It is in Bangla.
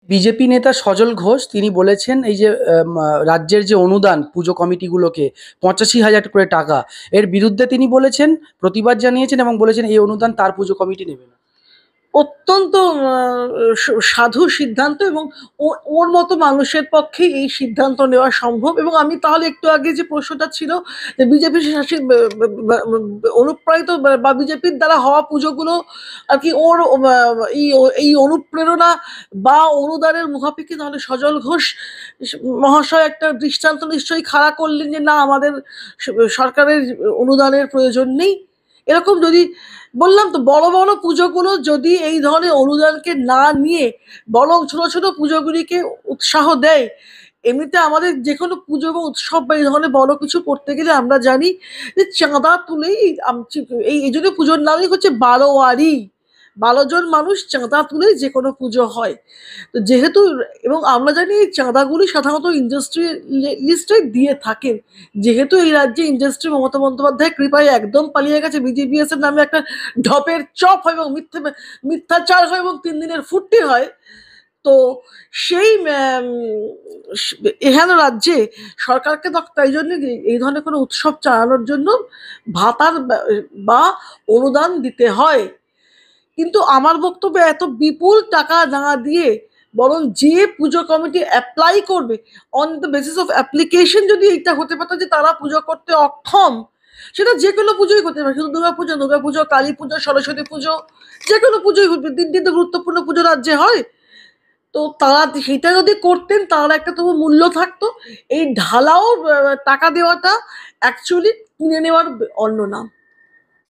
বিজেপি নেতা সজল ঘোষ তিনি বলেছেন এই যে রাজ্যের যে অনুদান পুজো কমিটিগুলোকে ৮৫,০০০ করে টাকা, এর বিরুদ্ধে তিনি বলেছেন, প্রতিবাদ জানিয়েছেন এবং বলেছেন এই অনুদান তার পুজো কমিটি নেবে না। অত্যন্ত সাধু সিদ্ধান্ত, এবং ওর মতো মানুষের পক্ষেই এই সিদ্ধান্ত নেওয়া সম্ভব। এবং আমি তাহলে একটু আগে যে প্রশ্নটা ছিল যে বিজেপি শাসিত অনুপ্রাণিত বা বিজেপির দ্বারা হওয়া পুজোগুলো আর কি ওর এই অনুপ্রেরণা বা অনুদানের মুখাপেক্ষি, তাহলে সজল ঘোষ মহাশয় একটা দৃষ্টান্ত নিশ্চয়ই খাড়া করলেন যে না, আমাদের সরকারের অনুদানের প্রয়োজন নেই। এরকম যদি, বললাম তো, বড় বড় পুজোগুলো যদি এই ধরনের অনুদানকে না নিয়ে বরং ছোট ছোট পুজোগুলিকে উৎসাহ দেয়। এমনিতে আমাদের যে কোনো পুজো বা উৎসব বা এই ধরনের বড় কিছু করতে গেলে আমরা জানি যে চাঁদা তুলেই এই জন্য পুজোর নামই হচ্ছে বারোয়ারি। ১২ জন মানুষ চাঁদা তুলেই যে কোনো পুজো হয়। তো যেহেতু, এবং আমরা জানি এই চাঁদাগুলি সাধারণত ইন্ডাস্ট্রিয়ালিস্টরাই দিয়ে থাকেন। যেহেতু এই রাজ্যে ইন্ডাস্ট্রি মমতা বন্দ্যোপাধ্যায় কৃপায় একদম পালিয়ে গেছে, বিজিবিএস এর নামে একটা ঢপের চপ হয় এবং মিথ্যাচার হয় এবং ৩ দিনের ফুর্তি হয়। তো সেই এখানে রাজ্যে সরকারকে তাই জন্য এই ধরনের কোনো উৎসব চালানোর জন্য ভাতার বা অনুদান দিতে হয়। কিন্তু আমার বক্তব্য, এত বিপুল টাকা না দিয়ে বরং যে পুজো কমিটি অ্যাপ্লাই করবে, on the basis of application যদি এটা হতে পারতো যে তারা পুজো করতে অক্ষম, সেটা যে কোনো পুজোই করতে পারে, শুধু দুর্গাপুজো, কালী পুজো, সরস্বতী পুজো, যে কোনো পুজোই করবে। ৩ দিন তো গুরুত্বপূর্ণ পুজো রাজ্যে হয়। তো তারা সেটা যদি করতেন তাহলে একটা তবু মূল্য থাকতো। এই ঢালাও টাকা দেওয়াটা অ্যাকচুয়ালি কিনে নেওয়ার অন্য নাম।